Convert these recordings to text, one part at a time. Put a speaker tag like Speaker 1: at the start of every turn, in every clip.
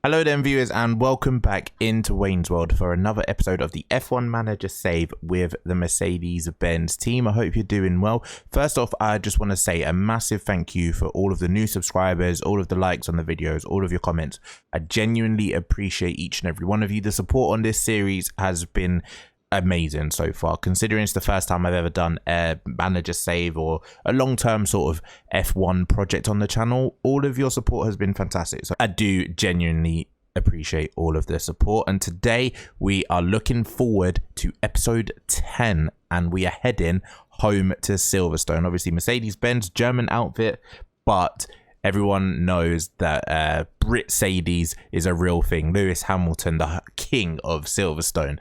Speaker 1: Hello then viewers, and welcome back into Wayne's World for another episode of the F1 Manager Save with the Mercedes-Benz team. I hope you're doing well. First off, I just want to say a massive thank you for all of the new subscribers, all of the likes on the videos, all of your comments. I genuinely appreciate each and every one of you. The support on this series has been amazing so far, considering it's the first time I've ever done a manager save or a long-term sort of F1 project on the channel. All of your support has been fantastic, so I do genuinely appreciate all of the support. And today we are looking forward to episode 10 and we are heading home to Silverstone. Obviously Mercedes-Benz, German outfit, but everyone knows that Mercedes is a real thing. Lewis Hamilton, the king of Silverstone,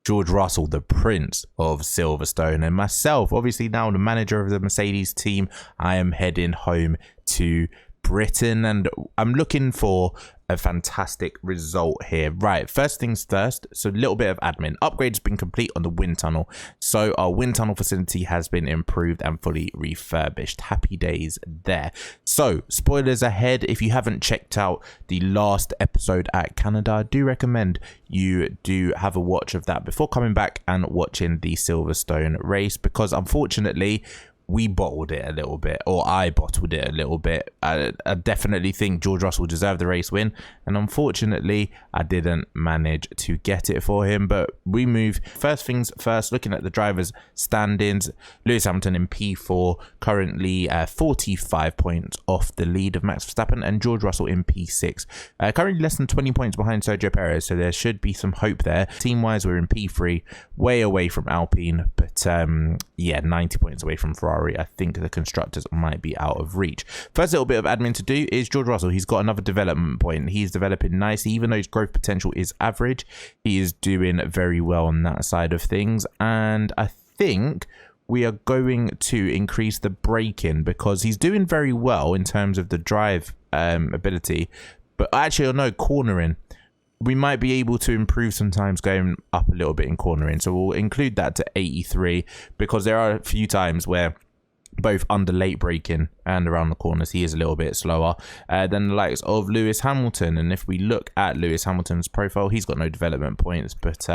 Speaker 1: George Russell, the Prince of Silverstone, and myself, obviously now the manager of the Mercedes team. I am heading home to Britain and I'm looking for a fantastic result here. Right, first things first, so a little bit of admin. Upgrade has been complete on the wind tunnel, so our wind tunnel facility has been improved and fully refurbished. Happy days there. So spoilers ahead, if you haven't checked out the last episode at Canada, I do recommend you do have a watch of that before coming back and watching the Silverstone race, because unfortunately we bottled it a little bit, or I bottled it a little bit. I definitely think George Russell deserved the race win, and unfortunately I didn't manage to get it for him. But we move. First things first, looking at the drivers' standings, Lewis Hamilton in P4, currently 45 points off the lead of Max Verstappen, and George Russell in P6, currently less than 20 points behind Sergio Perez, so there should be some hope there. Team-wise, we're in P3, way away from Alpine, but yeah, 90 points away from Ferrari. I think the constructors might be out of reach. First little bit of admin to do is George Russell. He's got another development point. He's developing nicely, even though his growth potential is average. He is doing very well on that side of things, and I think we are going to increase the braking because he's doing very well in terms of the drive ability, but actually no, cornering, we might be able to improve sometimes going up a little bit in cornering, so we'll include that to 83 because there are a few times where both under late braking and around the corners he is a little bit slower than the likes of Lewis Hamilton. And if we look at Lewis Hamilton's profile, he's got no development points, but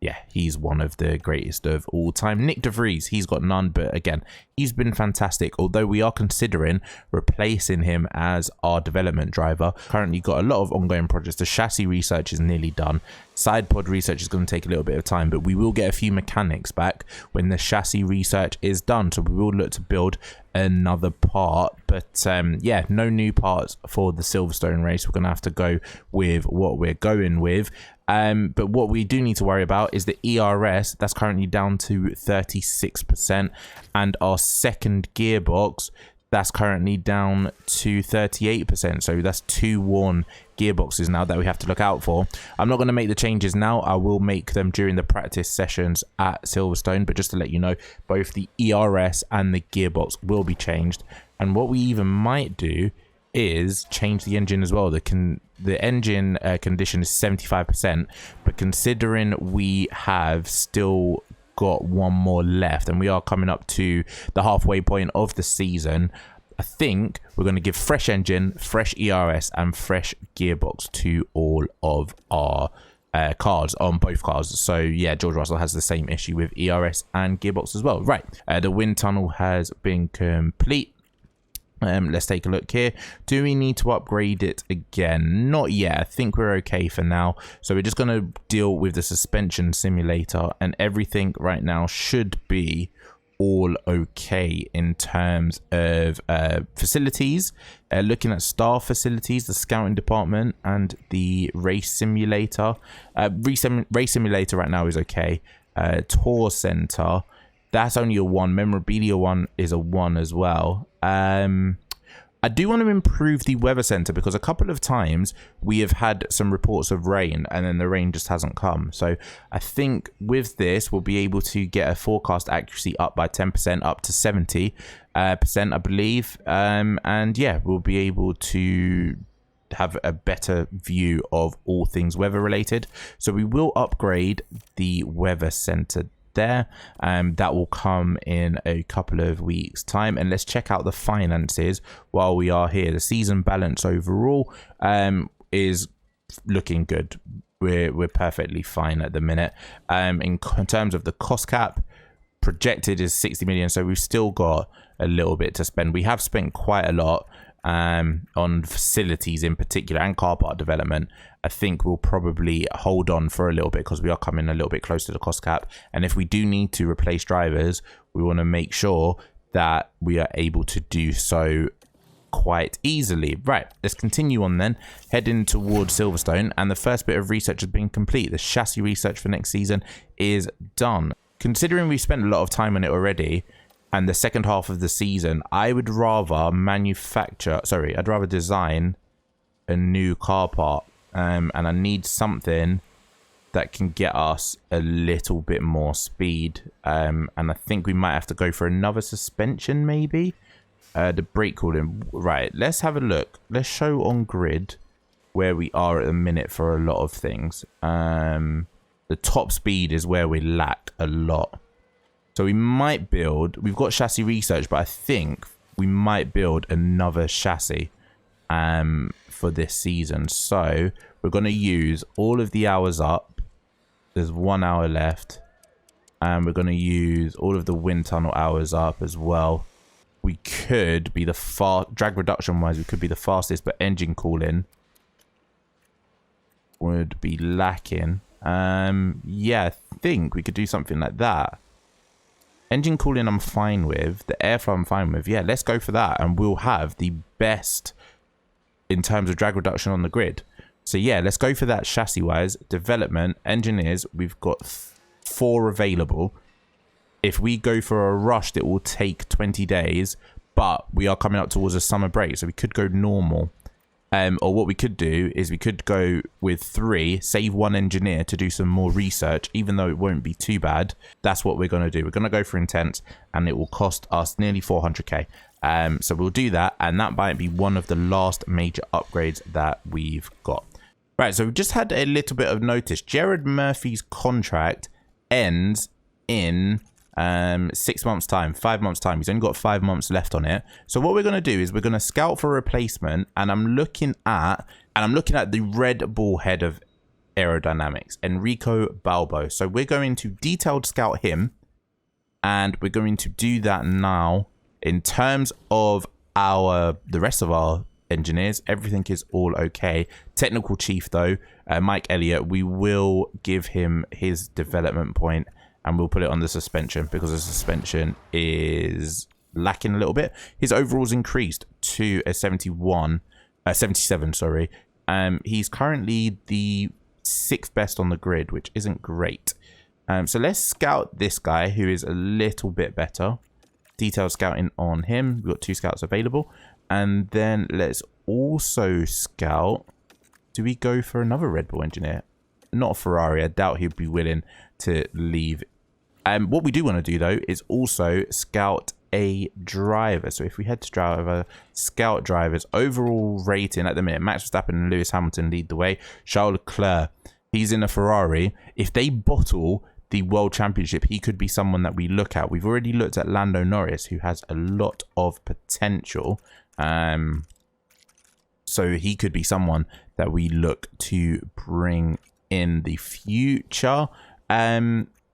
Speaker 1: yeah, he's one of the greatest of all time. Nick De Vries, he's got none, but again, he's been fantastic, although we are considering replacing him as our development driver. Currently got a lot of ongoing projects. The chassis research is nearly done. Side pod research is going to take a little bit of time, but we will get a few mechanics back when the chassis research is done, so we will look to build another part. But yeah, no new parts for the Silverstone race. We're going to have to go with what we're going with. But what we do need to worry about is the ERS. That's currently down to 36%, and our second gearbox, that's currently down to 38%. So that's two worn gearboxes now that we have to look out for. I'm not going to make the changes now. I will make them during the practice sessions at Silverstone, but just to let you know, both the ERS and the gearbox will be changed. And what we even might do is change the engine as well. The engine condition is 75%, but considering we have still got one more left and we are coming up to the halfway point of the season, I think we're going to give fresh engine, fresh ERS and fresh gearbox to all of our cars, on both cars. So yeah, George Russell has the same issue with ERS and gearbox as well. Right, the wind tunnel has been complete. Let's take a look here. Do we need to upgrade it again? Not yet. I think we're okay for now. So we're just going to deal with the suspension simulator, and everything right now should be all okay in terms of facilities. Looking at staff facilities, the scouting department and the race simulator. Race simulator right now is okay. Tour center, that's only a 1. Memorabilia 1 is a 1 as well. I do want to improve the weather center because a couple of times we have had some reports of rain and then the rain just hasn't come. So I think with this, we'll be able to get a forecast accuracy up by 10%, up to 70%, I believe. And yeah, we'll be able to have a better view of all things weather related. So we will upgrade the weather center there. That will come in a couple of weeks time. And let's check out the finances while we are here. The season balance overall is looking good. We're perfectly fine at the minute. In terms of the cost cap, projected is 60 million, so we've still got a little bit to spend. We have spent quite a lot on facilities in particular and car park development. I think we'll probably hold on for a little bit because we are coming a little bit close to the cost cap, and if we do need to replace drivers, we want to make sure that we are able to do so quite easily. Right, let's continue on then, heading towards Silverstone, and the first bit of research has been complete. The chassis research for next season is done. Considering we've spent a lot of time on it already, and the second half of the season, I would rather I'd rather design a new car part, and I need something that can get us a little bit more speed, and I think we might have to go for another suspension maybe. The brake cooling. Right, let's have a look. Let's show on grid where we are at the minute for a lot of things. The top speed is where we lack a lot. So we might build, we've got chassis research, but I think we might build another chassis for this season. So we're going to use all of the hours up. There's 1 hour left. And we're going to use all of the wind tunnel hours up as well. We could be the drag reduction wise, we could be the fastest, but engine cooling would be lacking. Yeah, I think we could do something like that. Engine cooling I'm fine with. The airflow I'm fine with. Yeah, let's go for that. And we'll have the best in terms of drag reduction on the grid. So yeah, let's go for that chassis wise. Development, engineers, we've got 4 available. If we go for a rush, it will take 20 days, but we are coming up towards a summer break, so we could go normal. Or what we could do is we could go with 3, save 1 engineer to do some more research, even though it won't be too bad. That's what we're going to do. We're going to go for intense, and it will cost us nearly 400k. So we'll do that, and that might be one of the last major upgrades that we've got. Right, so we've just had a little bit of notice. Jared Murphy's contract ends in 6 months time, 5 months time. He's only got 5 months left on it. So what we're going to do is we're going to scout for a replacement, and I'm looking at the Red Bull head of aerodynamics, Enrico Balbo. So we're going to detailed scout him, and we're going to do that now. In terms of the rest of our engineers, everything is all okay. Technical chief though, Mike Elliott, we will give him his development point, and we'll put it on the suspension because the suspension is lacking a little bit. His overall's increased to a 77, sorry. He's currently the 6th best on the grid, which isn't great. So let's scout this guy who is a little bit better. Detailed scouting on him. We've got 2 scouts available. And then let's also scout. Do we go for another Red Bull engineer? Not a Ferrari. I doubt he'd be willing to leave. What we do want to do though is also scout a driver. So if we head to driver, scout drivers, overall rating at the minute, Max Verstappen and Lewis Hamilton lead the way. Charles Leclerc, he's in a Ferrari. If they bottle the World Championship, he could be someone that we look at. We've already looked at Lando Norris, who has a lot of potential. So he could be someone that we look to bring in the future.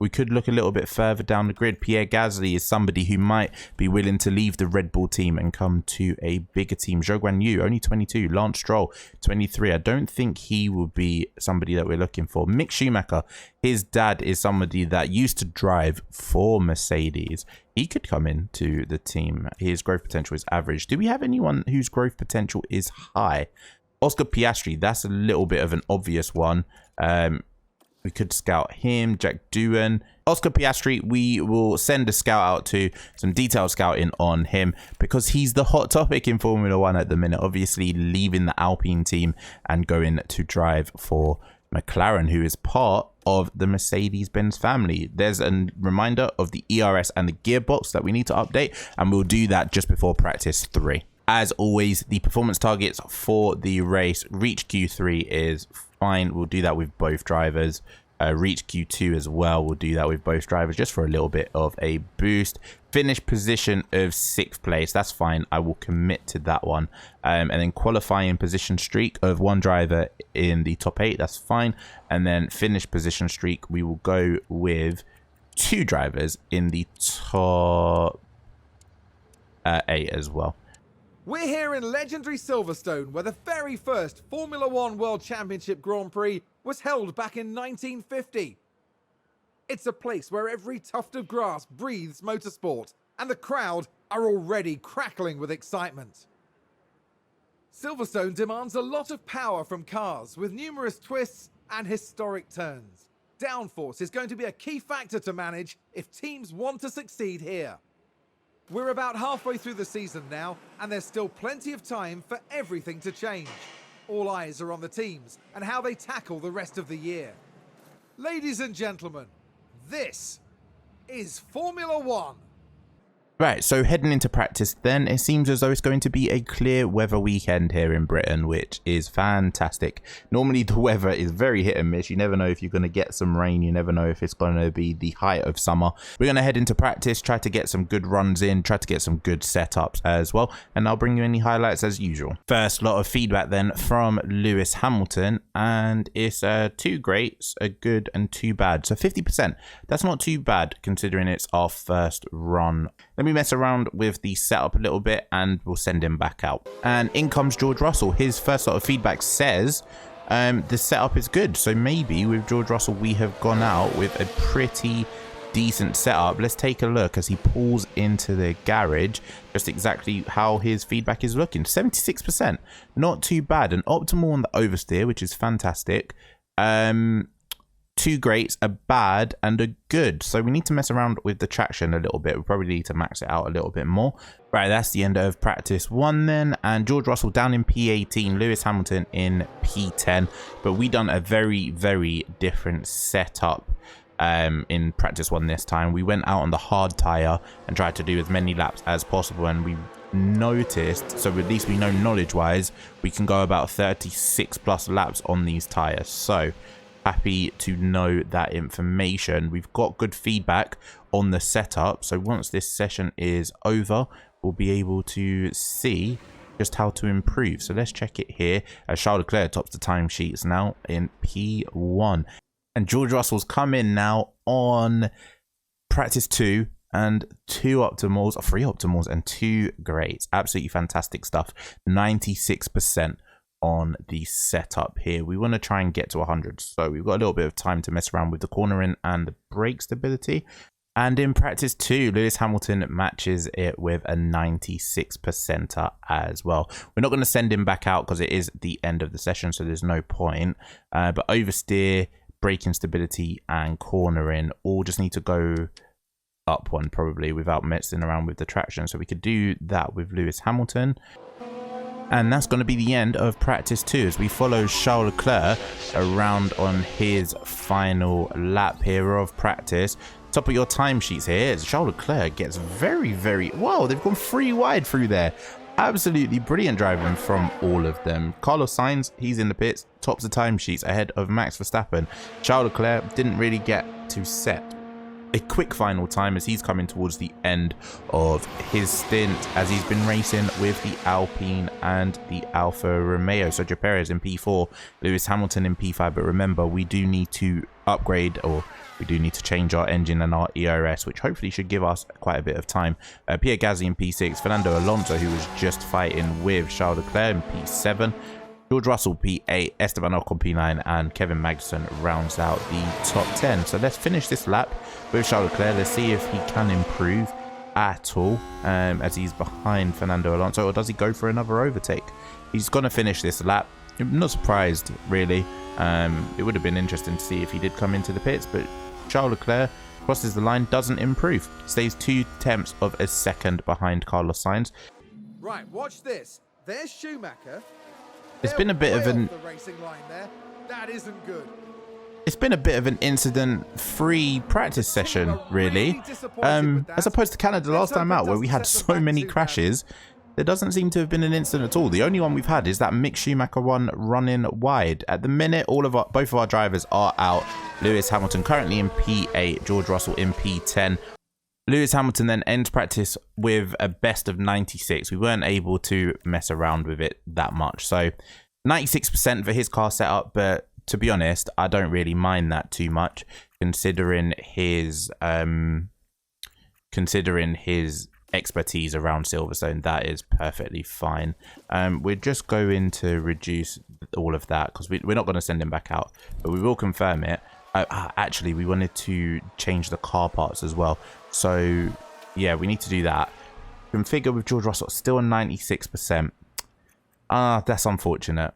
Speaker 1: We could look a little bit further down the grid. Pierre Gasly is somebody who might be willing to leave the Red Bull team and come to a bigger team. Zhou Guan Yu, only 22. Lance Stroll, 23. I don't think he would be somebody that we're looking for. Mick Schumacher, his dad is somebody that used to drive for Mercedes. He could come into the team. His growth potential is average. Do we have anyone whose growth potential is high? Oscar Piastri, that's a little bit of an obvious one. We could scout him. Jack Doohan. Oscar Piastri, we will send a scout out to some detailed scouting on him because he's the hot topic in Formula 1 at the minute. Obviously leaving the Alpine team and going to drive for McLaren, who is part of the Mercedes-Benz family. There's a reminder of the ERS and the gearbox that we need to update, and we'll do that just before practice 3. As always, the performance targets for the race, reach Q3 is fine. We'll do that with both drivers. reach Q2 as well. We'll do that with both drivers just for a little bit of a boost. Finish position of 6th place. That's fine. I will commit to that one. And then qualifying position streak of 1 driver in the top 8. That's fine. And then finish position streak, we will go with 2 drivers in the top 8 as well.
Speaker 2: We're here in legendary Silverstone, where the very first Formula One World Championship Grand Prix was held back in 1950. It's a place where every tuft of grass breathes motorsport, and the crowd are already crackling with excitement. Silverstone demands a lot of power from cars, with numerous twists and historic turns. Downforce is going to be a key factor to manage if teams want to succeed here. We're about halfway through the season now, and there's still plenty of time for everything to change. All eyes are on the teams and how they tackle the rest of the year. Ladies and gentlemen, this is Formula One.
Speaker 1: Right, so heading into practice then, it seems as though it's going to be a clear weather weekend here in Britain, which is fantastic. Normally the weather is very hit and miss. You never know if you're going to get some rain. You never know if it's going to be the height of summer. We're going to head into practice, try to get some good runs in, try to get some good setups as well. And I'll bring you any highlights as usual. First lot of feedback then from Lewis Hamilton, and it's 2 greats, a good and 2 bad. So 50%. That's not too bad considering it's our first run. Let me mess around with the setup a little bit and we'll send him back out. And in comes George Russell. His first lot of feedback says the setup is good. So maybe with George Russell we have gone out with a pretty decent setup. Let's take a look as he pulls into the garage, just exactly how his feedback is looking. 76%, not too bad. An optimal on the oversteer, which is fantastic. 2 greats, a bad and a good. So we need to mess around with the traction a little bit. We probably need to max it out a little bit more. Right, that's the end of practice 1 then. And George Russell down in P18, Lewis Hamilton in P10. But we done a very, very different setup in practice 1 this time. We went out on the hard tire and tried to do as many laps as possible, and we noticed, so at least we know knowledge wise, we can go about 36 plus laps on these tires. So happy to know that information. We've got good feedback on the setup, so once this session is over we'll be able to see just how to improve. So let's check it here as Charles Leclerc tops the timesheets now in P1, and George Russell's come in now on practice 2 and 2 optimals, 3 optimals and 2 greats. Absolutely fantastic stuff. 96% on the setup here. We want to try and get to 100, so we've got a little bit of time to mess around with the cornering and the brake stability. And in practice 2, Lewis Hamilton matches it with a 96% as well. We're not going to send him back out because it is the end of the session, so there's no point. But oversteer, braking stability and cornering all just need to go up 1 probably without messing around with the traction. So we could do that with Lewis Hamilton. And that's going to be the end of practice 2 as we follow Charles Leclerc around on his final lap here of practice. Top of your timesheets here, Charles Leclerc gets very, very... Wow, they've gone 3 wide through there. Absolutely brilliant driving from all of them. Carlos Sainz, he's in the pits, tops the timesheets ahead of Max Verstappen. Charles Leclerc didn't really get to set a quick final time as he's coming towards the end of his stint, as he's been racing with the Alpine and the Alfa Romeo. Sergio Perez in P4, Lewis Hamilton in P5. But remember, we do need to upgrade, or we do need to change our engine and our ERS, which hopefully should give us quite a bit of time. Pierre Gasly in P6, Fernando Alonso, who was just fighting with Charles Leclerc in P7, George Russell P8, Esteban Ocon P9, and Kevin Magnussen rounds out the top 10. So let's finish this lap with Charles Leclerc. Let's see if he can improve at all as he's behind Fernando Alonso, or does he go for another overtake? He's going to finish this lap. I'm not surprised, really. It would have been interesting to see if he did come into the pits, but Charles Leclerc crosses the line, doesn't improve. Stays 2/10 of a second behind Carlos Sainz.
Speaker 2: Right, watch this. There's Schumacher.
Speaker 1: It's been a bit of an...
Speaker 2: racing line there. That isn't good.
Speaker 1: It's been a bit of an incident-free practice session, really. As opposed to Canada last time out, where we had so many crashes. there doesn't seem to have been an incident at all. The only one we've had is that Mick Schumacher one running wide. At the minute, both of our drivers are out. Lewis Hamilton currently in P8, George Russell in P10. Lewis Hamilton then ends practice with a best of 96. We weren't able to mess around with it that much. So 96% for his car setup, but to be honest, I don't really mind that too much, considering his expertise around Silverstone. That is perfectly fine. We're just going to reduce all of that because we're not going to send him back out, but we will confirm it. Actually, we wanted to change the car parts as well, so yeah, we need to do that. Configure with George Russell, still a 96%. That's unfortunate.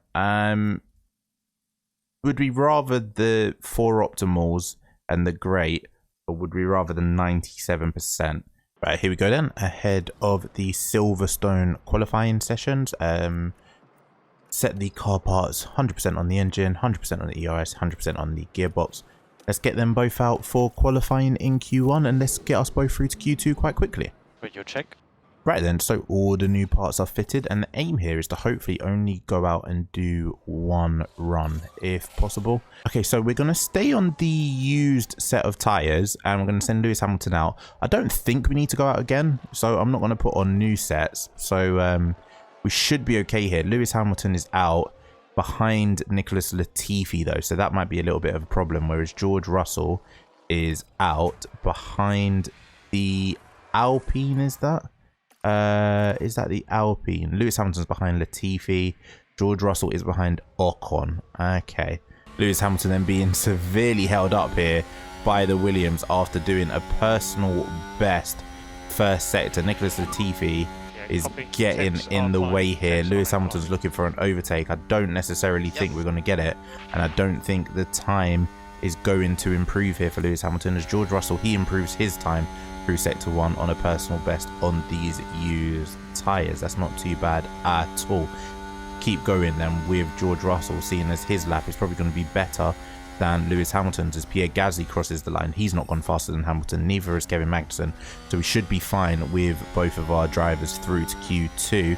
Speaker 1: Would we rather the 4 optimals and the great, or would we rather the 97%? Right, here we go then. Ahead of the Silverstone qualifying sessions, set the car parts 100% on the engine, 100% on the ERS, 100% on the gearbox. Let's get them both out for qualifying in Q1, and let's get us both through to Q2 quite quickly.
Speaker 3: Wait, your check.
Speaker 1: Right then, so all the new parts are fitted, and the aim here is to hopefully only go out and do one run if possible. Okay, so we're going to stay on the used set of tyres, and we're going to send Lewis Hamilton out. I don't think we need to go out again, so I'm not going to put on new sets. So we should be okay here. Lewis Hamilton is out behind Nicholas Latifi though, so that might be a little bit of a problem, whereas George Russell is out behind the Alpine. Is that the Alpine? Lewis Hamilton's behind Latifi. George Russell is behind Ocon. Okay. Lewis Hamilton then being severely held up here by the Williams after doing a personal best first sector. Nicholas Latifi is getting in the way here. Lewis Hamilton's looking for an overtake. I don't necessarily think we're going to get it, and I don't think the time is going to improve here for Lewis Hamilton, as George Russell, he improves his time through sector 1 on a personal best on these used tyres. That's not too bad at all. Keep going then with George Russell, seeing as his lap is probably going to be better than Lewis Hamilton's, as Pierre Gasly crosses the line. He's not gone faster than Hamilton, neither is Kevin Magnussen, so we should be fine with both of our drivers through to Q2.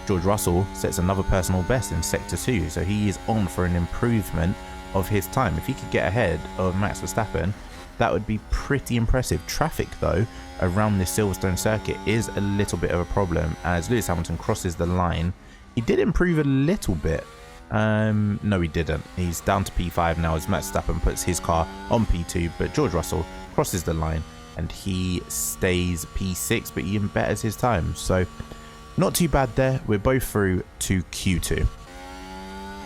Speaker 1: George Russell sets another personal best in sector 2, so he is on for an improvement of his time. If he could get ahead of Max Verstappen, that would be pretty impressive. Traffic though around this Silverstone circuit is a little bit of a problem, as Lewis Hamilton crosses the line. He did improve a little bit. No, he didn't. He's down to P5 now as Max Verstappen puts his car on P2, but George Russell crosses the line and he stays P6, but he betters his time. So not too bad there. We're both through to Q2.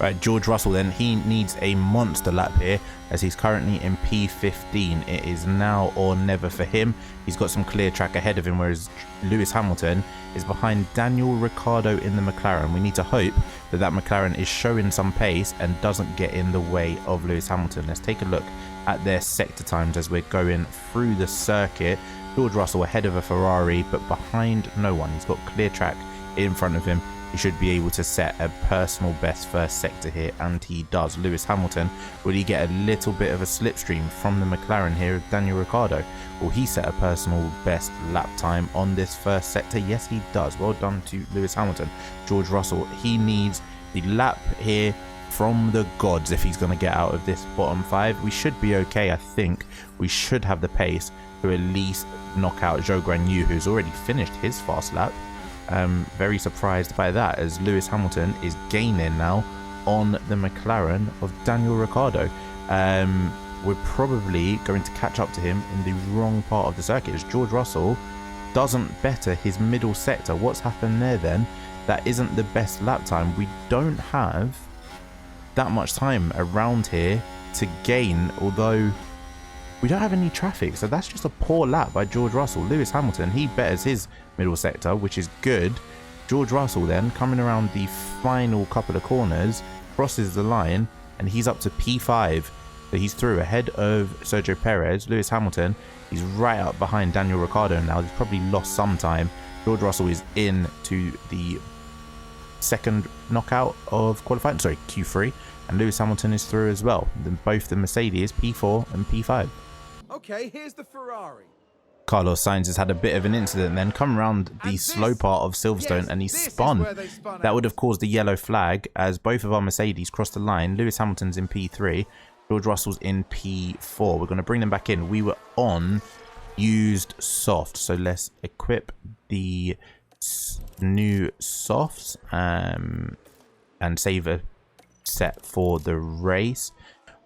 Speaker 1: Right, George Russell then, he needs a monster lap here as he's currently in P15. It is now or never for him. He's got some clear track ahead of him, whereas Lewis Hamilton is behind Daniel Ricciardo in the McLaren. We need to hope that that McLaren is showing some pace and doesn't get in the way of Lewis Hamilton. Let's take a look at their sector times as we're going through the circuit. George Russell ahead of a Ferrari, but behind no one. He's got clear track in front of him. He should be able to set a personal best first sector here, and he does. Lewis Hamilton, will he get a little bit of a slipstream from the McLaren here of Daniel Ricciardo? Will he set a personal best lap time on this first sector? Yes, he does. Well done to Lewis Hamilton. George Russell, he needs the lap here from the gods if he's going to get out of this bottom 5. We should be okay, I think. We should have the pace to at least knock out Zhou Guanyu, who's already finished his fast lap. Very surprised by that, as Lewis Hamilton is gaining now on the McLaren of Daniel Ricciardo. We're probably going to catch up to him in the wrong part of the circuit, as George Russell doesn't better his middle sector. What's happened there then? That isn't the best lap time. We don't have that much time around here to gain, although we don't have any traffic, so that's just a poor lap by George Russell. Lewis Hamilton, he betters his middle sector, which is good. George Russell then, coming around the final couple of corners, crosses the line, and he's up to P5. So he's through ahead of Sergio Perez. Lewis Hamilton, he's right up behind Daniel Ricciardo now. He's probably lost some time. George Russell is in to the second knockout of qualifying, sorry, Q3, and Lewis Hamilton is through as well. Both the Mercedes, P4 and P5.
Speaker 2: Okay, here's the Ferrari.
Speaker 1: Carlos Sainz has had a bit of an incident then, come around the slow part of Silverstone, and he spun. That would have caused a yellow flag as both of our Mercedes crossed the line. Lewis Hamilton's in P3, George Russell's in P4. We're going to bring them back in. We were on used soft, so let's equip the new softs and save a set for the race.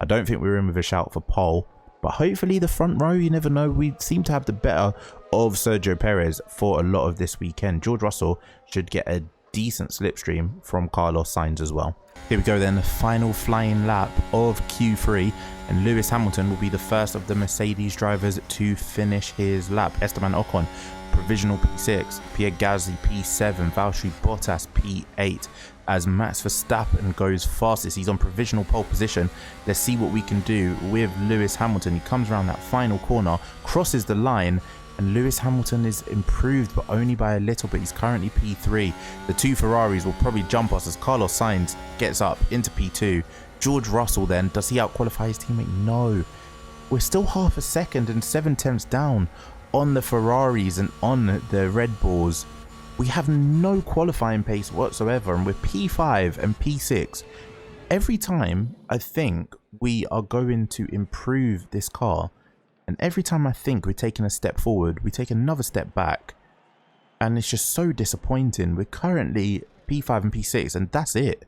Speaker 1: I don't think we're in with a shout for pole, but hopefully the front row, you never know. We seem to have the better of Sergio Perez for a lot of this weekend. George Russell should get a decent slipstream from Carlos Sainz as well. Here we go then, the final flying lap of Q3, and Lewis Hamilton will be the first of the Mercedes drivers to finish his lap. Esteban Ocon, provisional P6, Pierre Gasly P7, Valtteri Bottas P8, as Max Verstappen goes fastest. He's on provisional pole position. Let's see what we can do with Lewis Hamilton. He comes around that final corner, crosses the line, and Lewis Hamilton is improved, but only by a little bit. He's currently P3. The two Ferraris will probably jump us as Carlos Sainz gets up into P2. George Russell then, does he outqualify his teammate? No. We're still half a second and 7/10 down on the Ferraris and on the Red Bulls. We have no qualifying pace whatsoever, and we're P5 and P6. Every time I think we are going to improve this car, and every time I think we're taking a step forward, we take another step back. And it's just so disappointing. We're currently P5 and P6, and that's it.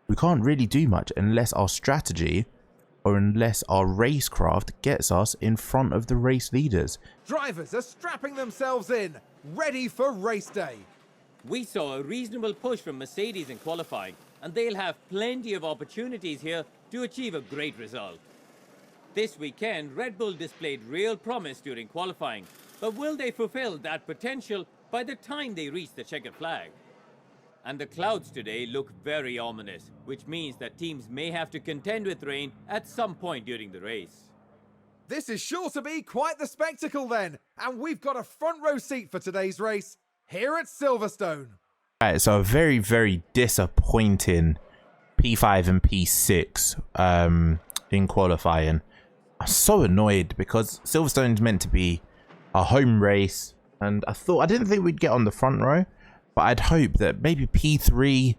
Speaker 1: We can't really do much unless our strategy or unless our racecraft gets us in front of the race leaders.
Speaker 2: Drivers are strapping themselves in, ready for race day.
Speaker 3: We saw a reasonable push from Mercedes in qualifying, and they'll have plenty of opportunities here to achieve a great result. This weekend, Red Bull displayed real promise during qualifying, but will they fulfill that potential by the time they reach the checkered flag? And the clouds today look very ominous, which means that teams may have to contend with rain at some point during the race.
Speaker 2: This is sure to be quite the spectacle then, and we've got a front row seat for today's race here at Silverstone.
Speaker 1: Right, so a very, very disappointing P5 and P6 in qualifying. I'm so annoyed because Silverstone's meant to be a home race, and I didn't think we'd get on the front row, but I'd hope that maybe P3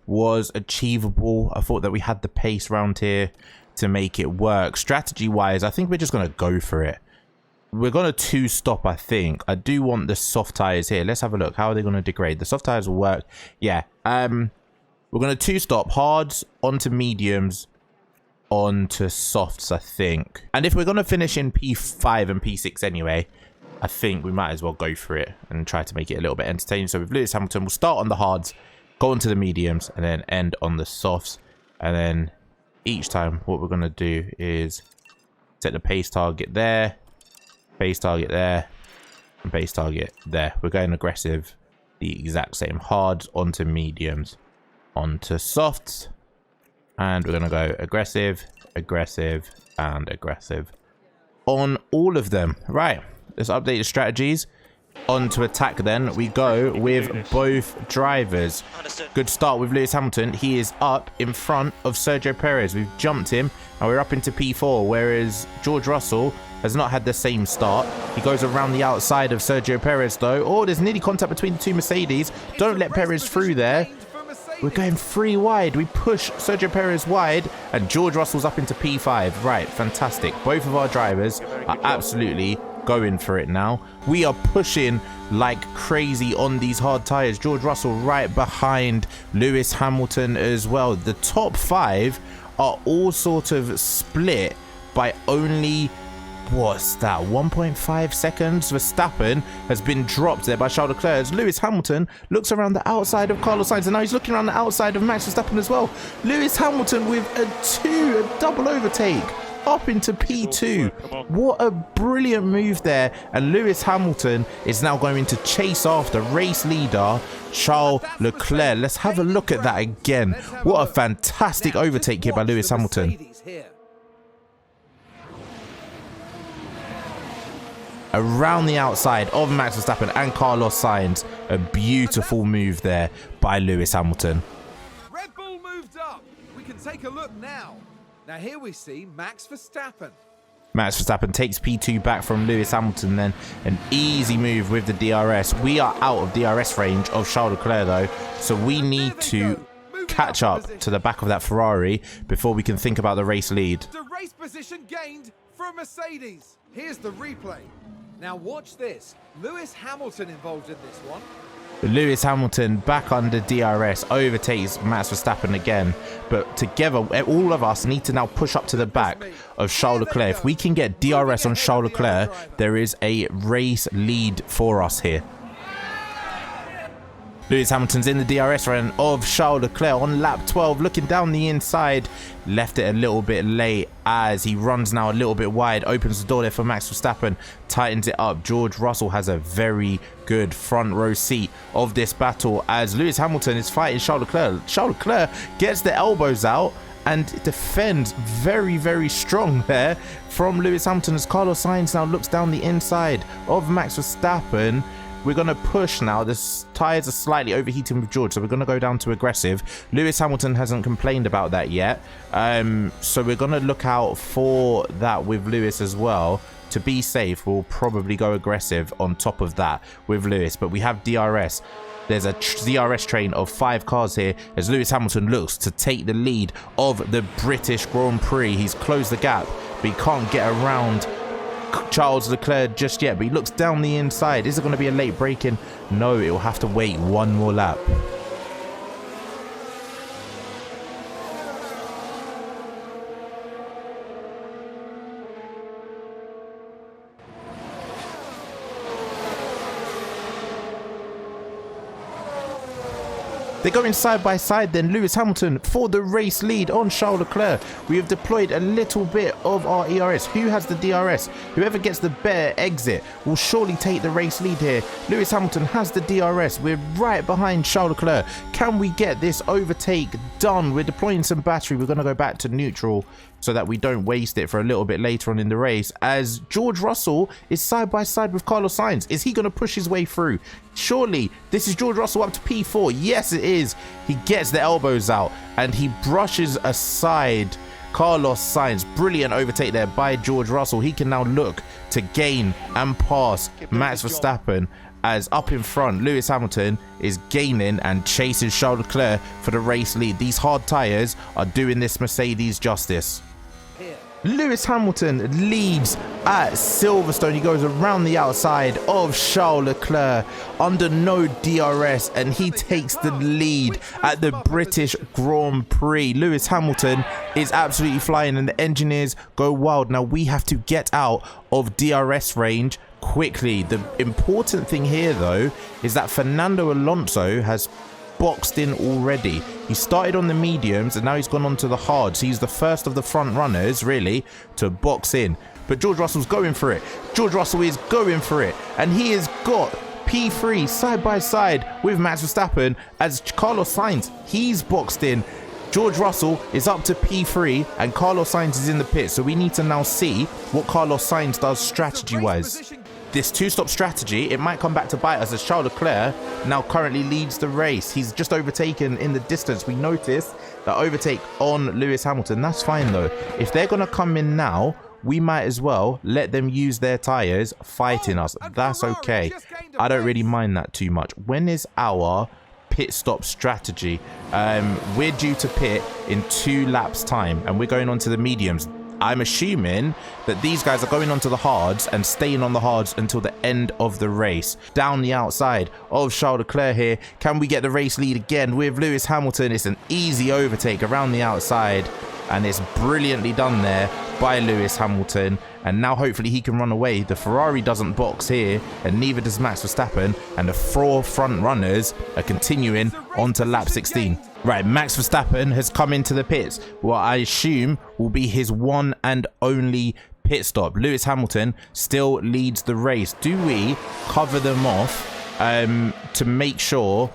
Speaker 1: was achievable. I thought that we had the pace round here to make it work. Strategy wise, I think we're just going to go for it. We're going to two-stop, I think. I do want the soft tires here. Let's have a look. How are they going to degrade? The soft tires will work. Yeah. We're going to two-stop hards onto mediums onto softs, I think. And if we're going to finish in P5 and P6 anyway, I think we might as well go for it and try to make it a little bit entertaining. So with Lewis Hamilton, we'll start on the hards, go onto the mediums, and then end on the softs. And then each time, what we're going to do is set the pace target there, pace target there, and pace target there. We're going aggressive, the exact same. Hards onto mediums, onto softs. And we're going to go aggressive, aggressive, and aggressive on all of them. Right, let's update the strategies. On to attack then. We go with both drivers. Good start with Lewis Hamilton. He is up in front of Sergio Perez. We've jumped him and we're up into P4, whereas George Russell has not had the same start. He goes around the outside of Sergio Perez though. Oh, there's nearly contact between the two Mercedes. Don't let Perez through there. We're going 3 wide. We push Sergio Perez wide and George Russell's up into P5. Right, fantastic. Both of our drivers are absolutely going for it now. We are pushing like crazy on these hard tires. George Russell right behind Lewis Hamilton as well. The top 5 are all sort of split by only, what's that, 1.5 seconds. Verstappen has been dropped there by Charles Leclerc as Lewis Hamilton looks around the outside of Carlos Sainz, and now he's looking around the outside of Max Verstappen as well. Lewis Hamilton with a double overtake up into P2. What a brilliant move there, and Lewis Hamilton is now going to chase after race leader Charles Leclerc. Let's have a look at that again. What a fantastic overtake here by Lewis Hamilton. Around the outside of Max Verstappen and Carlos Sainz. A beautiful move there by Lewis Hamilton.
Speaker 2: Red Bull moved up. We can take a look now. Now here we see Max Verstappen.
Speaker 1: Max Verstappen takes P2 back from Lewis Hamilton, then an easy move with the DRS. We are out of DRS range of Charles Leclerc though, so we need to catch up to the back of that Ferrari before we can think about the race lead.
Speaker 2: The race position gained from Mercedes. Here's the replay. Now watch this. Lewis Hamilton involved in this one.
Speaker 1: Lewis Hamilton back under DRS overtakes Max Verstappen again, but together all of us need to now push up to the back of Charles Leclerc. If we can get DRS on Charles Leclerc, there is a race lead for us here. Lewis Hamilton's in the DRS run of Charles Leclerc on lap 12, looking down the inside. Left it a little bit late as he runs now a little bit wide, opens the door there for Max Verstappen, tightens it up. George Russell has a very good front row seat of this battle as Lewis Hamilton is fighting Charles Leclerc. Charles Leclerc gets the elbows out and defends very, very strong there from Lewis Hamilton as Carlos Sainz now looks down the inside of Max Verstappen. We're going to push now. The tyres are slightly overheating with George, so we're going to go down to aggressive. Lewis Hamilton hasn't complained about that yet. So we're going to look out for that with Lewis as well. To be safe, we'll probably go aggressive on top of that with Lewis. But we have DRS. There's a DRS train of 5 cars here as Lewis Hamilton looks to take the lead of the British Grand Prix. He's closed the gap, but he can't get around Charles Leclerc just yet, but he looks down the inside. Is it going to be a late break-in? No, it will have to wait one more lap. They're going side by side then. Lewis Hamilton for the race lead on Charles Leclerc. We have deployed a little bit of our ERS. Who has the DRS? Whoever gets the better exit will surely take the race lead here. Lewis Hamilton has the DRS. We're right behind Charles Leclerc. Can we get this overtake done? We're deploying some battery. We're going to go back to neutral so that we don't waste it for a little bit later on in the race, as George Russell is side by side with Carlos Sainz. Is he going to push his way through? Surely this is George Russell up to P4. Yes, it is. He gets the elbows out and he brushes aside Carlos Sainz. Brilliant overtake there by George Russell. He can now look to gain and pass Max Verstappen, as up in front Lewis Hamilton is gaining and chasing Charles Leclerc for the race lead. These hard tyres are doing this Mercedes justice. Lewis Hamilton leads at Silverstone. He goes around the outside of Charles Leclerc under no DRS and he takes the lead at the British Grand Prix. Lewis Hamilton is absolutely flying and the engineers go wild. Now we have to get out of DRS range quickly. The important thing here though is that Fernando Alonso has boxed in already. He started on the mediums and now he's gone on to the hards. He's the first of the front runners really to box in, but George Russell's going for it. George Russell is going for it and he has got P3 side by side with Max Verstappen as Carlos Sainz, he's boxed in. George Russell is up to P3 and Carlos Sainz is in the pit, so we need to now see what Carlos Sainz does strategy wise. This two-stop strategy, it might come back to bite us as Charles Leclerc now currently leads the race. He's just overtaken in the distance. We notice the overtake on Lewis Hamilton. That's fine though. If they're going to come in now, we might as well let them use their tyres fighting us. That's okay. I don't really mind that too much. When is our pit stop strategy? We're due to pit in 2 laps time and we're going on to the mediums. I'm assuming that these guys are going onto the hards and staying on the hards until the end of the race. Down the outside of Charles Leclerc here. Can we get the race lead again with Lewis Hamilton? It's an easy overtake around the outside and it's brilliantly done there by Lewis Hamilton. And now hopefully he can run away. The Ferrari doesn't box here and neither does Max Verstappen, and the 4 front runners are continuing onto lap 16. Right, Max Verstappen has come into the pits, what I assume will be his one and only pit stop. Lewis Hamilton still leads the race. Do we cover them off to make sure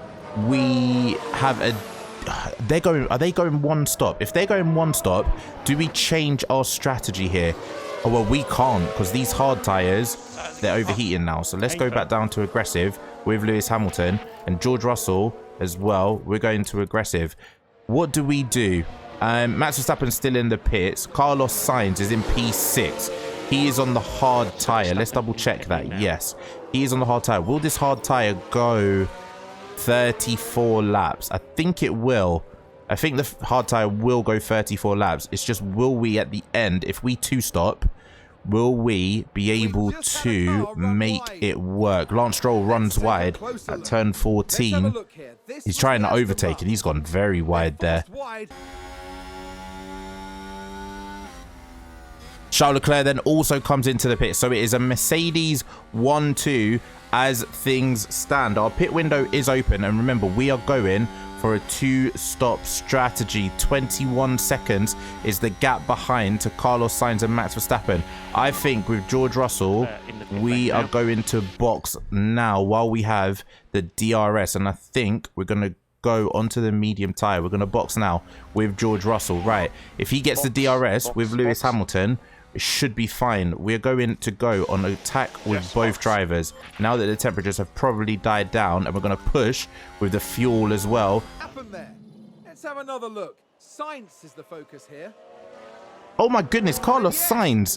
Speaker 1: we have a... Are they going one stop? If they're going one stop, do we change our strategy here? Oh, well, we can't because these hard tyres, they're overheating now. So let's go back down to aggressive with Lewis Hamilton and George Russell as well. We're going to aggressive. What do? Max Verstappen's still in the pits. Carlos Sainz is in P6. he is on the hard tyre. Let's double check that. Yes, he is on the hard tyre. Will this hard tyre go 34 laps? I think it will. I think the hard tyre will go 34 laps. It's just, will we at the end, if we two-stop, will we be able to make it work? Lance Stroll runs wide at turn 14. He's trying to overtake and he's gone very wide there. Charles Leclerc then also comes into the pit. So it is a Mercedes 1-2 as things stand. Our pit window is open. And remember, we are going for a two-stop strategy. 21 seconds is the gap behind to Carlos Sainz and Max Verstappen. I think with George Russell, we are going to box now while we have the DRS. And I think we're going to go onto the medium tyre. We're going to box now with George Russell. Right. If he gets the DRS with Lewis Hamilton, it should be fine. We're going to go on attack with both drivers now that the temperatures have probably died down, and we're going to push with the fuel as well.
Speaker 2: Let's have another look. Sainz is the focus here.
Speaker 1: Oh my goodness, Carlos Sainz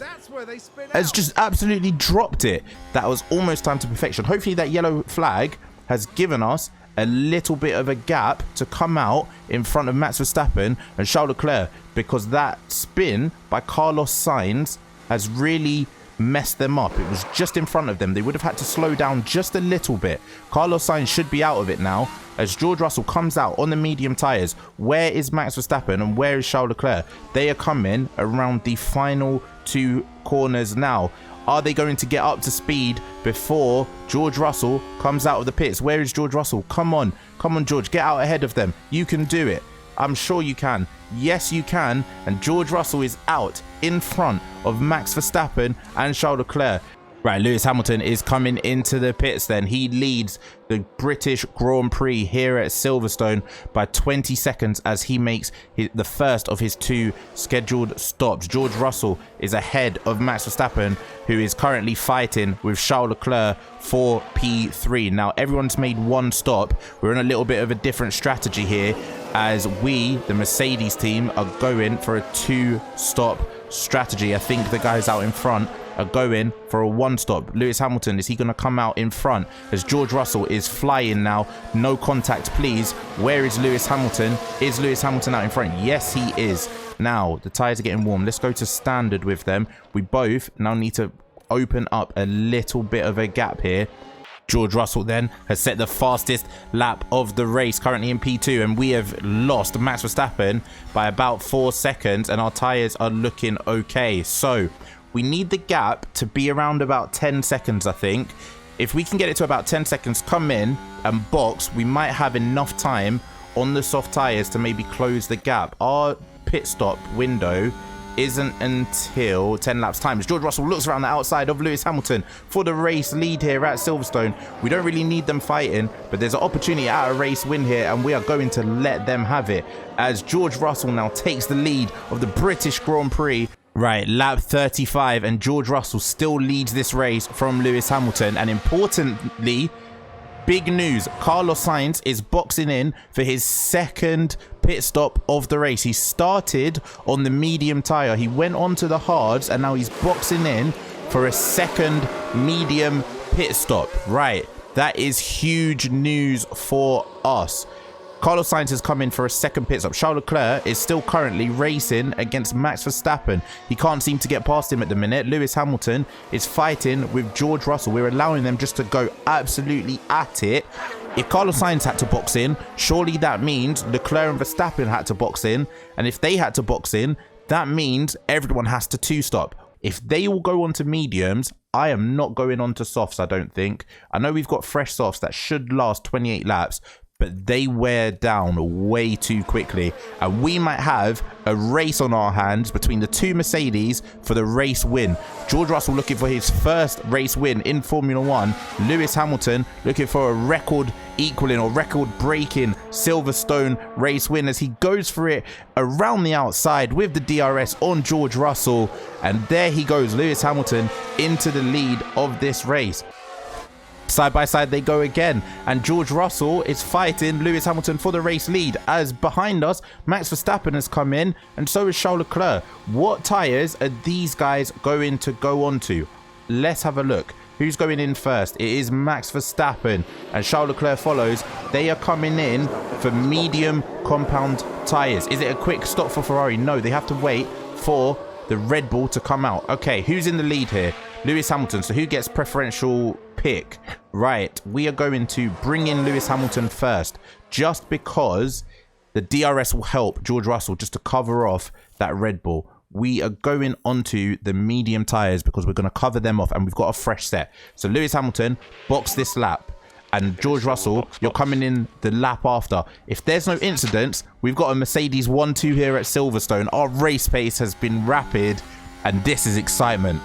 Speaker 1: has just absolutely dropped it. That was almost time to perfection. Hopefully that yellow flag has given us a little bit of a gap to come out in front of Max Verstappen and Charles Leclerc, because that spin by Carlos Sainz has really messed them up. It was just in front of them. They would have had to slow down just a little bit. Carlos Sainz should be out of it now as George Russell comes out on the medium tyres. Where is Max Verstappen and where is Charles Leclerc? They are coming around the final two corners now. Are they going to get up to speed before George Russell comes out of the pits? Where is George Russell? Come on. Come on, George. Get out ahead of them. You can do it. I'm sure you can. Yes, you can. And George Russell is out in front of Max Verstappen and Charles Leclerc. Right, Lewis Hamilton is coming into the pits then. He leads the British Grand Prix here at Silverstone by 20 seconds as he makes the first of his two scheduled stops. George Russell is ahead of Max Verstappen, who is currently fighting with Charles Leclerc for P3. Now, everyone's made one stop. We're in a little bit of a different strategy here as we, the Mercedes team, are going for a two-stop strategy. I think the guys out in front are going for a one-stop. Lewis Hamilton, is he going to come out in front as George Russell is flying now? No contact, please. Where is Lewis Hamilton? Is Lewis Hamilton out in front? Yes, he is. Now, the tyres are getting warm. Let's go to standard with them. We both now need to open up a little bit of a gap here. George Russell then has set the fastest lap of the race, currently in P2, and we have lost Max Verstappen by about 4 seconds, and our tyres are looking okay. So we need the gap to be around about 10 seconds, I think. If we can get it to about 10 seconds, come in and box, we might have enough time on the soft tyres to maybe close the gap. Our pit stop window isn't until 10 laps time. As George Russell looks around the outside of Lewis Hamilton for the race lead here at Silverstone. We don't really need them fighting, but there's an opportunity at a race win here, and we are going to let them have it as George Russell now takes the lead of the British Grand Prix. Right, lap 35, and George Russell still leads this race from Lewis Hamilton. And importantly, big news, Carlos Sainz is boxing in for his second pit stop of the race. He started on the medium tyre, he went on to the hards, and now he's boxing in for a second medium pit stop. Right, that is huge news for us. Carlos Sainz has come in for a second pit stop. Charles Leclerc is still currently racing against Max Verstappen. He can't seem to get past him at the minute. Lewis Hamilton is fighting with George Russell. We're allowing them just to go absolutely at it. If Carlos Sainz had to box in, surely that means Leclerc and Verstappen had to box in. And if they had to box in, that means everyone has to two-stop. If they all go on to mediums, I am not going on to softs, I don't think. I know we've got fresh softs that should last 28 laps, but they wear down way too quickly, and we might have a race on our hands between the two Mercedes for the race win. George Russell looking for his first race win in Formula 1. Lewis Hamilton looking for a record equaling or record breaking Silverstone race win as he goes for it around the outside with the DRS on George Russell, and there he goes, Lewis Hamilton into the lead of this race. Side by side they go again, and George Russell is fighting Lewis Hamilton for the race lead, as behind us Max Verstappen has come in, and so is Charles Leclerc. What tyres are these guys going to go on to? Let's have a look. Who's going in first? It is Max Verstappen, and Charles Leclerc follows. They are coming in for medium compound tyres. Is it a quick stop for Ferrari? No, they have to wait for the Red Bull to come out. Okay, who's in the lead here? Lewis Hamilton. So who gets preferential pick? Right, we are going to bring in Lewis Hamilton first, just because the DRS will help George Russell just to cover off that Red Bull. We are going onto the medium tyres because we're going to cover them off, and we've got a fresh set. So Lewis Hamilton, box this lap. And George Russell, you're coming in the lap after. If there's no incidents, we've got a Mercedes 1-2 here at Silverstone. Our race pace has been rapid, and this is excitement.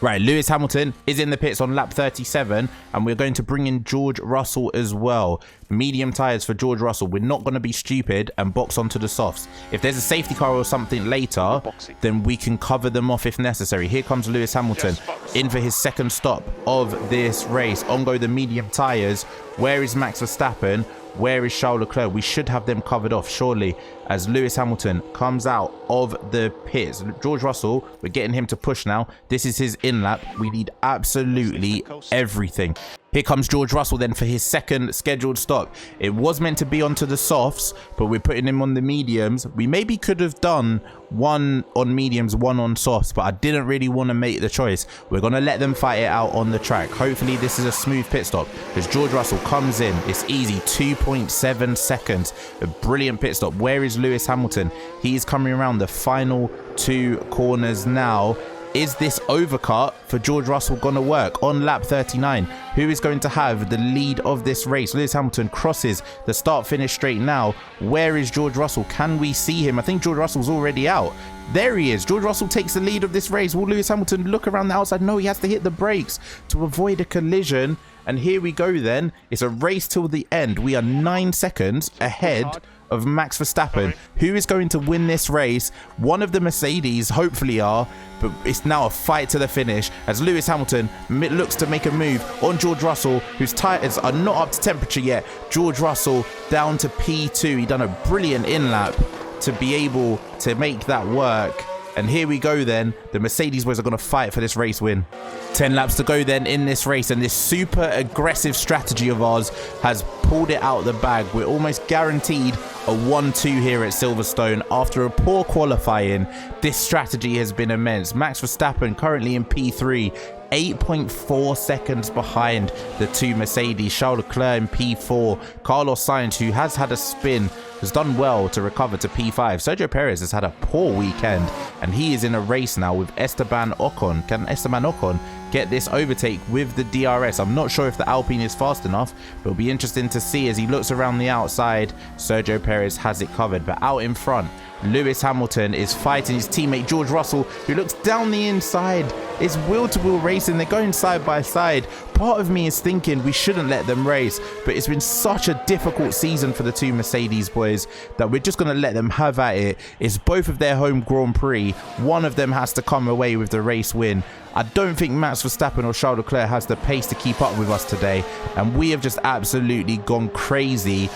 Speaker 1: Right, Lewis Hamilton is in the pits on lap 37, and we're going to bring in George Russell as well. Medium tyres for George Russell. We're not going to be stupid and box onto the softs. If there's a safety car or something later, then we can cover them off if necessary. Here comes Lewis Hamilton in for his second stop of this race. On go the medium tyres. Where is Max Verstappen? Where is Charles Leclerc? We should have them covered off, surely, as Lewis Hamilton comes out of the pits. George Russell, we're getting him to push now. This is his in-lap. We need absolutely everything. Here comes George Russell then for his second scheduled stop. It was meant to be onto the softs, but we're putting him on the mediums. We maybe could have done one on mediums, one on softs, but I didn't really want to make the choice. We're going to let them fight it out on the track. Hopefully this is a smooth pit stop, because George Russell comes in. It's easy, 2.7 seconds. A brilliant pit stop. Where is Lewis Hamilton? He's coming around the final two corners now. Is this overcut for George Russell going to work on lap 39? Who is going to have the lead of this race? Lewis Hamilton crosses the start-finish straight now. Where is George Russell? Can we see him? I think George Russell's already out. There he is. George Russell takes the lead of this race. Will Lewis Hamilton look around the outside? No, he has to hit the brakes to avoid a collision. And here we go then. It's a race till the end. We are 9 seconds ahead of Max Verstappen. Who is going to win this race? One of the Mercedes hopefully are, but it's now a fight to the finish as Lewis Hamilton looks to make a move on George Russell, whose tyres are not up to temperature yet. George Russell down to P2. He done a brilliant in-lap to be able to make that work. And here we go then. The Mercedes boys are going to fight for this race win. 10 laps to go then in this race, and this super aggressive strategy of ours has pulled it out of the bag. We're almost guaranteed a 1-2 here at Silverstone after a poor qualifying. This strategy has been immense. Max Verstappen currently in P3, 8.4 seconds behind the two Mercedes. Charles Leclerc in P4. Carlos Sainz, who has had a spin, has done well to recover to P5. Sergio Perez has had a poor weekend, and he is in a race now with Esteban Ocon. Can Esteban Ocon get this overtake with the DRS? I'm not sure if the Alpine is fast enough, but it'll be interesting to see as he looks around the outside. Sergio Perez has it covered, but out in front, Lewis Hamilton is fighting his teammate George Russell, who looks down the inside. It's wheel-to-wheel racing. They're going side by side. Part of me is thinking we shouldn't let them race, but it's been such a difficult season for the two Mercedes boys that we're just going to let them have at it. It's both of their home Grand Prix. One of them has to come away with the race win. I don't think Max Verstappen or Charles Leclerc has the pace to keep up with us today, and we have just absolutely gone crazy.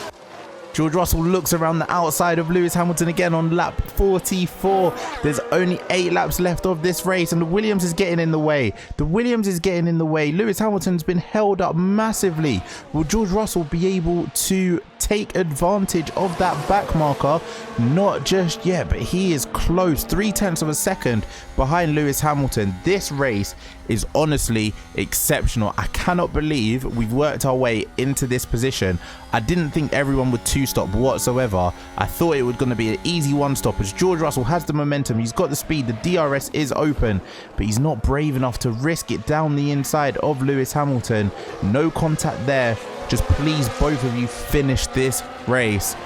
Speaker 1: George Russell looks around the outside of Lewis Hamilton again on lap 44. There's only 8 laps left of this race, and the Williams is getting in the way. The Williams is getting in the way. Lewis Hamilton's been held up massively. Will George Russell be able to take advantage of that back marker? Not just yet, but he is close. 0.3 of a second behind Lewis Hamilton. This race is honestly exceptional. I cannot believe we've worked our way into this position. I didn't think everyone would two-stop whatsoever. I thought it was going to be an easy one-stop as George Russell has the momentum. He's got the speed. The DRS is open, but he's not brave enough to risk it down the inside of Lewis Hamilton. No contact there. Just please, both of you, finish this race.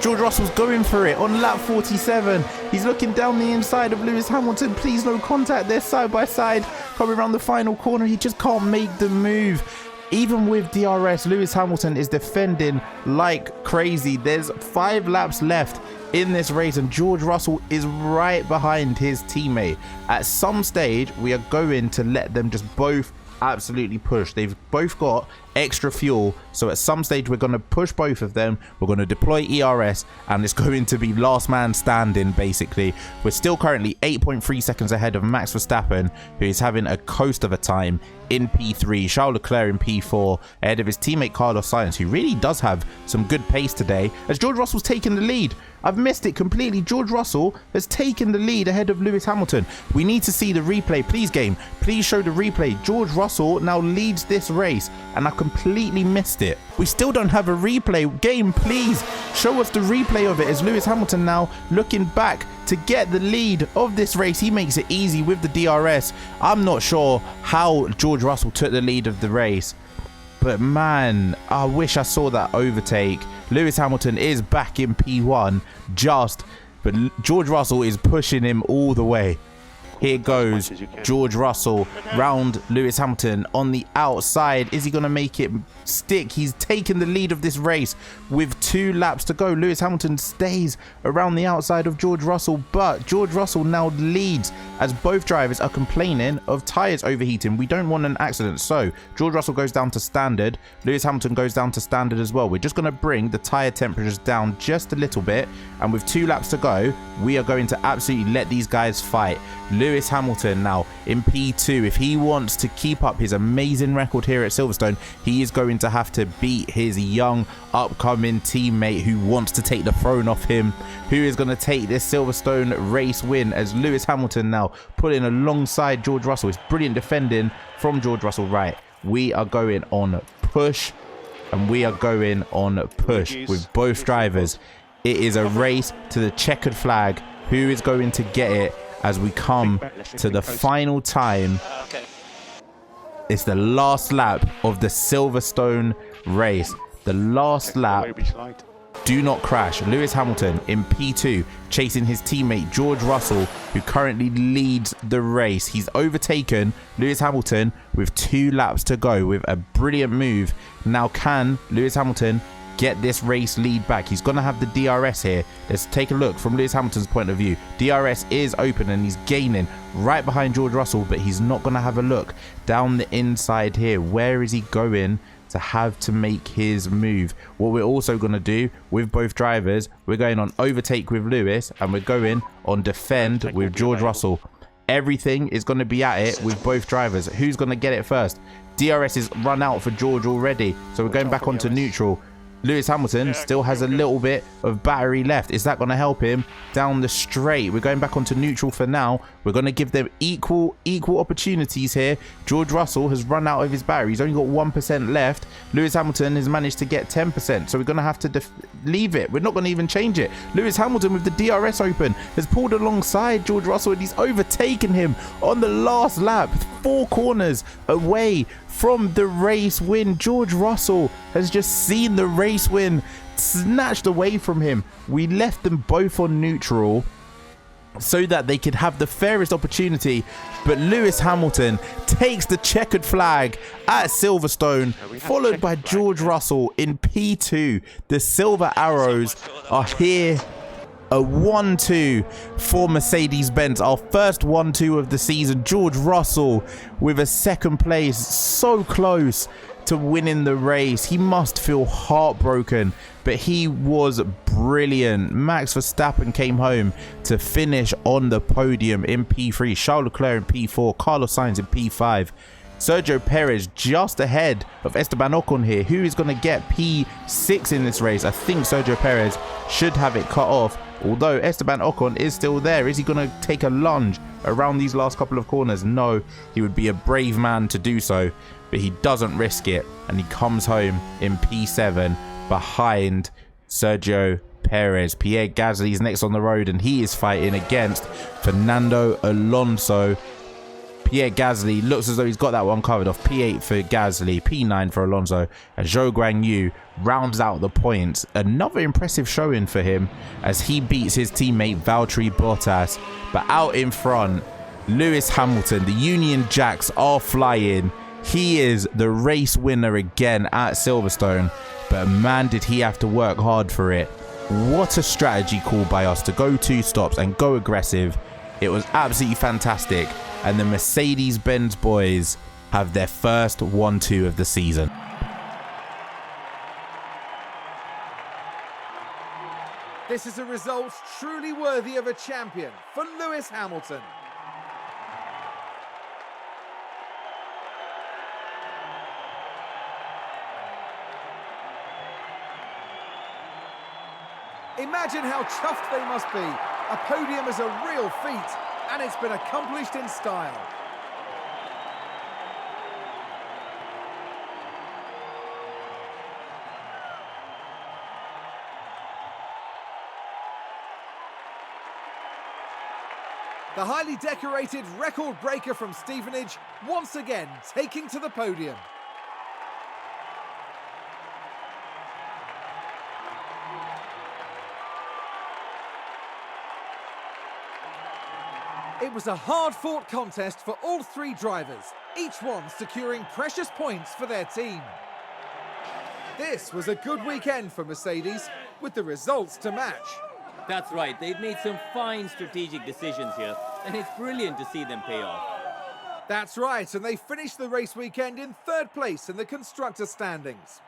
Speaker 1: George Russell's going for it on lap 47. He's looking down the inside of Lewis Hamilton. Please, no contact there, side by side. Coming around the final corner, he just can't make the move. Even with DRS, Lewis Hamilton is defending like crazy. There's 5 laps left in this race, and George Russell is right behind his teammate. At some stage, we are going to let them just both absolutely push. They've both got extra fuel, so at some stage we're going to push both of them. We're going to deploy ERS, and it's going to be last man standing basically. We're still currently 8.3 seconds ahead of Max Verstappen, who is having a coast of a time in P3, Charles Leclerc in P4, ahead of his teammate Carlos Sainz, who really does have some good pace today, as George Russell's taken the lead. I've missed it completely. George Russell has taken the lead ahead of Lewis Hamilton. We need to see the replay. Please, game, please show the replay. George Russell now leads this race, and I completely missed it. We still don't have a replay. Game, please show us the replay of it, as Lewis Hamilton now looking back to get the lead of this race. He makes it easy with the DRS. I'm not sure how George Russell took the lead of the race, but man, I wish I saw that overtake. Lewis Hamilton is back in P1 but George Russell is pushing him all the way. Here goes George Russell round Lewis Hamilton on the outside. Is he going to make it stick? He's taken the lead of this race with 2 laps to go. Lewis Hamilton stays around the outside of George Russell, but George Russell now leads as both drivers are complaining of tyres overheating. We don't want an accident, so George Russell goes down to standard. Lewis Hamilton goes down to standard as well. We're just going to bring the tyre temperatures down just a little bit, and with 2 laps to go, we are going to absolutely let these guys fight. Lewis Hamilton now in P2. If he wants to keep up his amazing record here at Silverstone, he is going to have to beat his young upcoming teammate who wants to take the throne off him, who is going to take this Silverstone race win, as Lewis Hamilton now pulling alongside George Russell. It's brilliant defending from George Russell. Right, we are going on push, and we are going on push with both drivers. It is a race to the checkered flag. Who is going to get it as we come to the final time? It's the last lap of the Silverstone race. The last lap. Do not crash. Lewis Hamilton in P2 chasing his teammate George Russell, who currently leads the race. He's overtaken Lewis Hamilton with 2 laps to go with a brilliant move. Now can Lewis Hamilton get this race lead back? He's going to have the DRS here. Let's take a look from Lewis Hamilton's point of view. DRS is open and he's gaining right behind George Russell, but he's not going to have a look down the inside here. Where is he going to have to make his move? What we're also going to do with both drivers, we're going on overtake with Lewis, and we're going on defend with George Russell. Everything is going to be at it with both drivers. Who's going to get it first? DRS is run out for George already, so we're going back onto neutral. Lewis Hamilton still has a little bit of battery left. Is that going to help him down the straight? We're going back onto neutral for now. We're going to give them equal opportunities here. George Russell has run out of his battery. He's only got 1% left. Lewis Hamilton has managed to get 10%. So we're going to have to leave it. We're not going to even change it. Lewis Hamilton with the DRS open has pulled alongside George Russell, and he's overtaken him on the last lap. 4 corners away from the race win. George Russell has just seen the race win snatched away from him. We left them both on neutral so that they could have the fairest opportunity, but Lewis Hamilton takes the checkered flag at Silverstone, followed by George Russell in P2. The silver arrows are here. A 1-2 for Mercedes-Benz, our first 1-2 of the season. George Russell with a 2nd place, so close to winning the race. He must feel heartbroken, but he was brilliant. Max Verstappen came home to finish on the podium in P3, Charles Leclerc in P4, Carlos Sainz in P5. Sergio Perez just ahead of Esteban Ocon here. Who is going to get P6 in this race? I think Sergio Perez should have it cut off, although Esteban Ocon is still there. Is he going to take a lunge around these last couple of corners? No, he would be a brave man to do so, but he doesn't risk it, and he comes home in P7 behind Sergio Perez. Pierre Gasly is next on the road, and he is fighting against Fernando Alonso. Pierre Gasly looks as though he's got that one covered off. P8 for Gasly, P9 for Alonso, and Zhou Guanyu rounds out the points. Another impressive showing for him as he beats his teammate Valtteri Bottas. But out in front, Lewis Hamilton, the Union Jacks are flying. He is the race winner again at Silverstone, but man, did he have to work hard for it. What a strategy call by us to go 2 stops and go aggressive. It was absolutely fantastic. And the Mercedes-Benz boys have their first 1-2 of the season.
Speaker 2: This is a result truly worthy of a champion for Lewis Hamilton. Imagine how chuffed they must be. A podium is a real feat, and it's been accomplished in style. The highly decorated record breaker from Stevenage once again taking to the podium. It was a hard-fought contest for all three drivers, each one securing precious points for their team. This was a good weekend for Mercedes, with the results to match.
Speaker 3: That's right, they've made some fine strategic decisions here, and it's brilliant to see them pay off.
Speaker 2: That's right, and they finished the race weekend in third place in the constructor standings.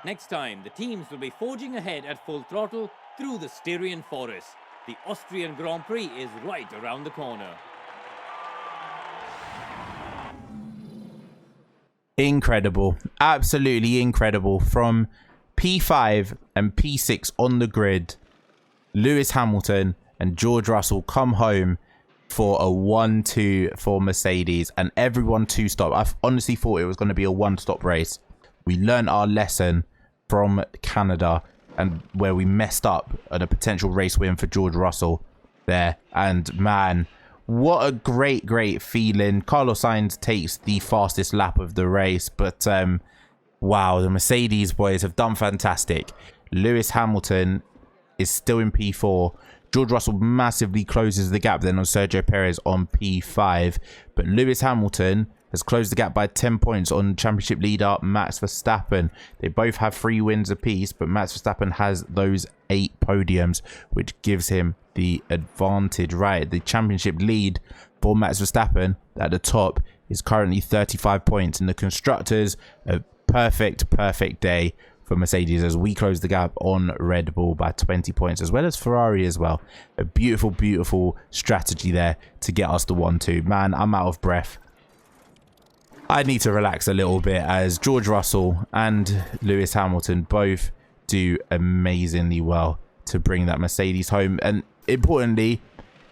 Speaker 3: Next time, the teams will be forging ahead at full throttle through the Styrian forest. The Austrian Grand Prix is right around the corner.
Speaker 1: Incredible, absolutely incredible. From P5 and P6 on the grid, Lewis Hamilton and George Russell come home for a 1-2 for Mercedes, and everyone two-stop. I honestly thought it was going to be a one-stop race. We learned our lesson from Canada, and where we messed up at a potential race win for George Russell there. And man, what a great feeling. Carlos Sainz takes the fastest lap of the race, but wow, the Mercedes boys have done fantastic. Lewis Hamilton is still in P4. George Russell massively closes the gap then on Sergio Perez on P5, but Lewis Hamilton has closed the gap by 10 points on championship leader Max Verstappen. They both have 3 wins apiece, but Max Verstappen has those 8 podiums, which gives him the advantage. Right, the championship lead for Max Verstappen at the top is currently 35 points. In the constructors, a perfect day for Mercedes as we close the gap on Red Bull by 20 points, as well as Ferrari as well. A beautiful strategy there to get us the 1-2. Man, I'm out of breath. I need to relax a little bit as George Russell and Lewis Hamilton both do amazingly well to bring that Mercedes home. And importantly,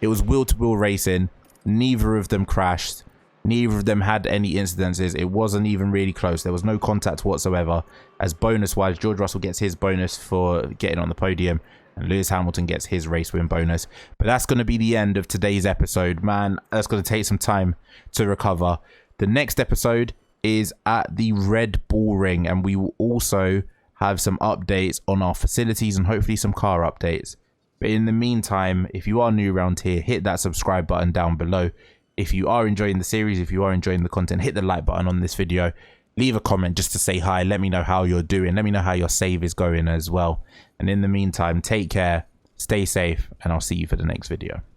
Speaker 1: it was wheel-to-wheel racing. Neither of them crashed. Neither of them had any incidences. It wasn't even really close. There was no contact whatsoever. As bonus-wise, George Russell gets his bonus for getting on the podium, and Lewis Hamilton gets his race win bonus. But that's going to be the end of today's episode. Man, that's going to take some time to recover. The next episode is at the Red Bull Ring, and we will also have some updates on our facilities and hopefully some car updates. But in the meantime, if you are new around here, hit that subscribe button down below. If you are enjoying the series, if you are enjoying the content, hit the like button on this video. Leave a comment just to say hi. Let me know how you're doing. Let me know how your save is going as well. And in the meantime, take care, stay safe, and I'll see you for the next video.